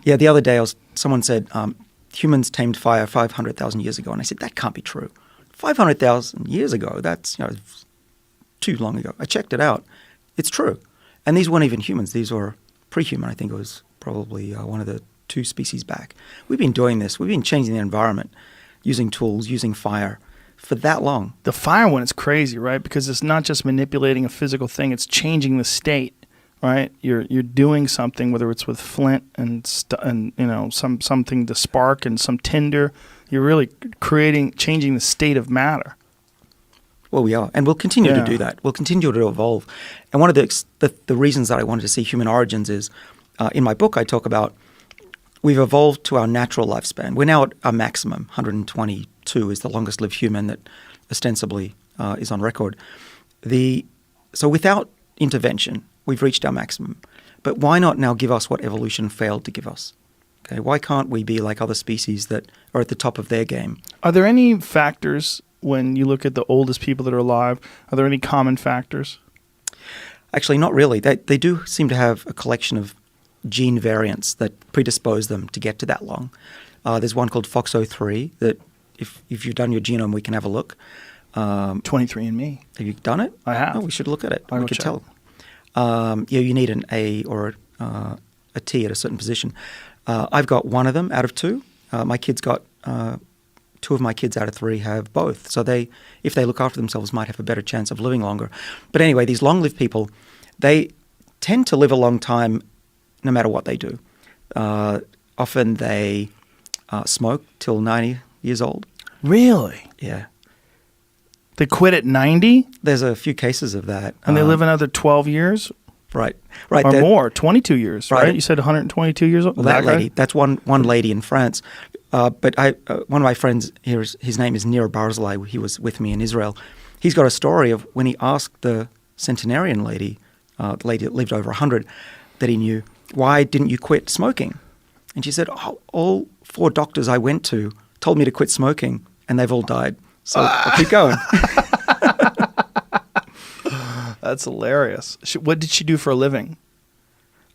Yeah, the other day someone said humans tamed fire 500,000 years ago, and I said that can't be true. 500,000 years ago, that's too long ago. I checked it out. It's true. And these weren't even humans. These were pre-human. I think it was probably one of the 2 species back. We've been doing this. We've been changing the environment, using tools, using fire for that long. The fire one is crazy, right? Because it's not just manipulating a physical thing. It's changing the state, right? You're doing something, whether it's with flint and something to spark and some tinder. You're really changing the state of matter. Well, we are, and we'll continue to do that. We'll continue to evolve. And one of the reasons that I wanted to see human origins is, in my book, I talk about we've evolved to our natural lifespan. We're now at our maximum. 122 is the longest lived human that ostensibly is on record. So without intervention, we've reached our maximum. But why not now give us what evolution failed to give us? Okay, why can't we be like other species that are at the top of their game? Are there any factors when you look at the oldest people that are alive? Are there any common factors? Actually, not really. They do seem to have a collection of gene variants that predispose them to get to that long. There's one called FOXO3 that if you've done your genome, we can have a look. 23andMe. Have you done it? I have. Oh, we should look at it. I we will could check. tell. You need an A or a T at a certain position. I've got one of them out of 2. My kids got 2 of my kids out of 3 have both. So if they look after themselves, might have a better chance of living longer. But anyway, these long-lived people, they tend to live a long time no matter what they do. Often they smoke till 90 years old. Really? Yeah. They quit at 90? There's a few cases of that. And they live another 12 years? Right. Or more, 22 years, right? You said 122 years old? Well, that lady, that's one lady in France. But one of my friends here, his name is Nir Barzilai. He was with me in Israel. He's got a story of when he asked the centenarian lady, the lady that lived over 100, that he knew, why didn't you quit smoking? And she said, all 4 doctors I went to told me to quit smoking, and they've all died. So I'll keep going. That's hilarious. What did she do for a living?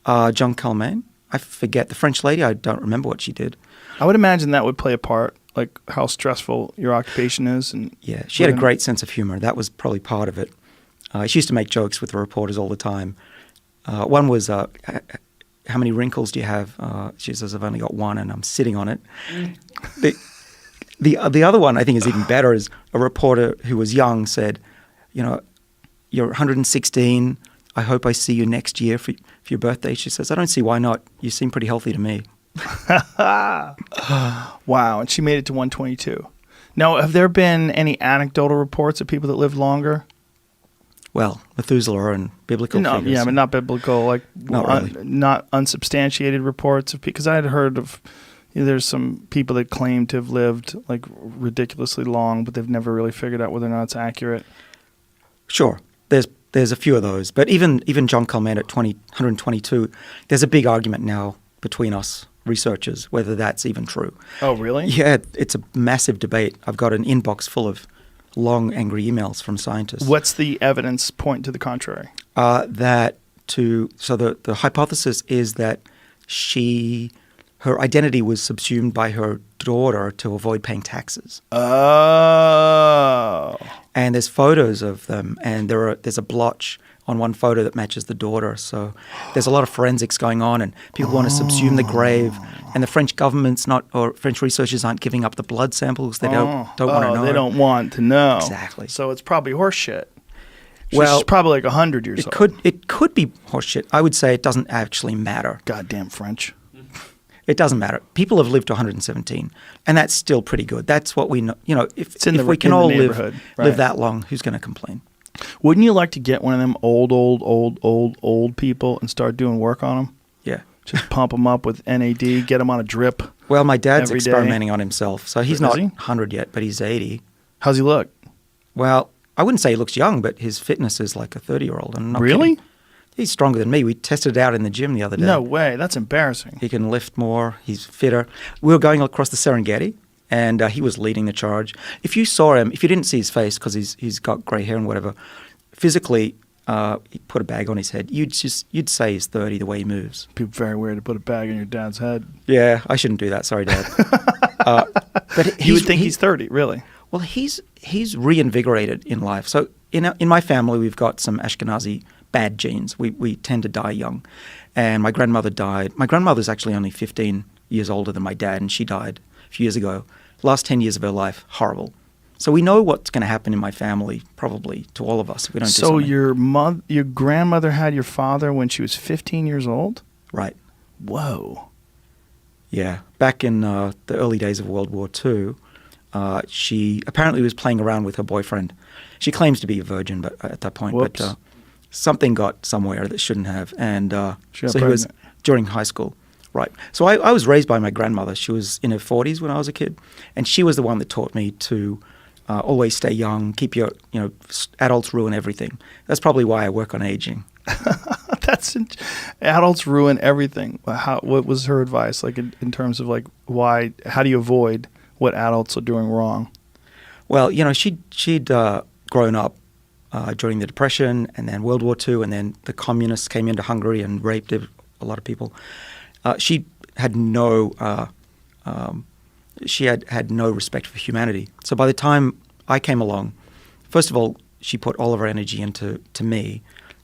John Calmain. I forget. The French lady, I don't remember what she did. I would imagine that would play a part, like how stressful your occupation is. And yeah, she had a great sense of humor. That was probably part of it. She used to make jokes with the reporters all the time. One was, how many wrinkles do you have? She says, I've only got 1 and I'm sitting on it. The other one I think is even better is a reporter who was young said, you're 116. I hope I see you next year for your birthday. She says, I don't see why not. You seem pretty healthy to me. Wow. And she made it to 122. Now, have there been any anecdotal reports of people that lived longer? Well, Methuselah and biblical figures. Yeah, but not biblical, like not really. Not unsubstantiated reports of people. Because I had heard of there's some people that claim to have lived like ridiculously long, but they've never really figured out whether or not it's accurate. Sure. There's a few of those. But even John Calmain at 122, there's a big argument now between us researchers whether that's even true. Oh, really? Yeah, it's a massive debate. I've got an inbox full of long, angry emails from scientists. What's the evidence point to the contrary? The hypothesis is that her identity was subsumed by her daughter to avoid paying taxes. Oh. And there's photos of them, and there's a blotch on one photo that matches the daughter. So there's a lot of forensics going on, and people want to subsume the grave. And the French government's or French researchers aren't giving up the blood samples. They don't want to know. They don't want to know. Exactly. So it's probably horseshit. Well, she's probably like 100 years old. It could be horseshit. I would say it doesn't actually matter. Goddamn French. It doesn't matter. People have lived to 117, and that's still pretty good. That's what we know. If we can all live that long, who's going to complain? Wouldn't you like to get one of them old people and start doing work on them? Yeah. Just pump them up with NAD, get them on a drip. Well, my dad's experimenting on himself, so he's not he? 100 yet, but he's 80. How's he look? Well, I wouldn't say he looks young, but his fitness is like a 30-year-old. Really? Kidding. He's stronger than me. We tested it out in the gym the other day. No way. That's embarrassing. He can lift more. He's fitter. We were going across the Serengeti, and he was leading the charge. If you saw him, if you didn't see his face because he's got grey hair and whatever, physically he put a bag on his head. You'd say he's 30 the way he moves. It'd be very weird to put a bag on your dad's head. Yeah, I shouldn't do that. Sorry, Dad. But You would think he's 30, really. Well, he's reinvigorated in life. So in my family, we've got some Ashkenazi bad genes. We tend to die young. And my grandmother died. My grandmother's actually only 15 years older than my dad, and she died a few years ago. Last 10 years of her life, horrible. So we know what's going to happen in my family, probably to all of us if we don't do something. So your grandmother had your father when she was 15 years old? Right. Whoa. Yeah. Back in the early days of World War II, she apparently was playing around with her boyfriend. She claims to be a virgin but at that point. Whoops. But something got somewhere that shouldn't have. And She got so he was pregnant. during high school. Right. So I was raised by my grandmother. She was in her 40s when I was a kid. And she was the one that taught me to always stay young, keep your, adults ruin everything. That's probably why I work on aging. Adults ruin everything. What was her advice, like in terms of like how do you avoid what adults are doing wrong? Well, she'd grown up during the Depression and then World War II, and then the communists came into Hungary and raped a lot of people. She had no had no respect for humanity. So by the time I came along, first of all, she put all of her energy into me,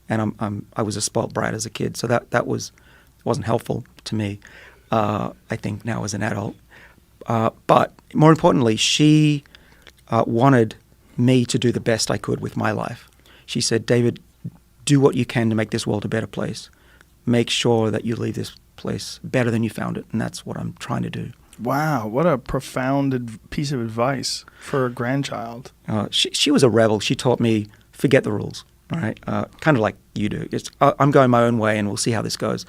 and I was a spoilt brat as a kid, so that wasn't helpful to me. I think now as an adult, but more importantly, she wanted me to do the best I could with my life. She said, "David, do what you can to make this world a better place. Make sure that you leave this place better than you found it," and that's what I'm trying to do. Wow, what a profound piece of advice for a grandchild. She was a rebel. She taught me, forget the rules, all right? Kind of like you do. I'm going my own way and we'll see how this goes.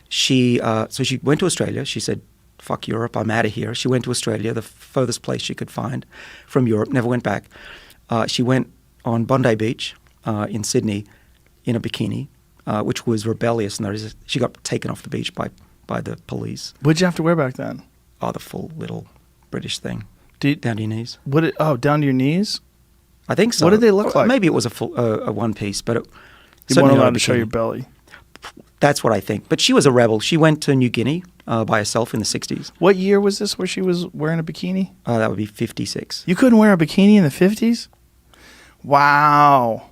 So she went to Australia. She said, fuck Europe, I'm out of here. She went to Australia, the furthest place she could find from Europe, never went back. She went on Bondi Beach in Sydney in a bikini, which was rebellious. And she got taken off the beach by the police. What'd you have to wear back then? Oh, the full little British thing. Down to your knees. Down to your knees? I think so. What did they look like? Maybe it was a full a one piece, but you weren't allowed to show your belly. That's what I think. But she was a rebel. She went to New Guinea by herself in the 60s. What year was this where she was wearing a bikini? That would be 56. You couldn't wear a bikini in the 50s? Wow.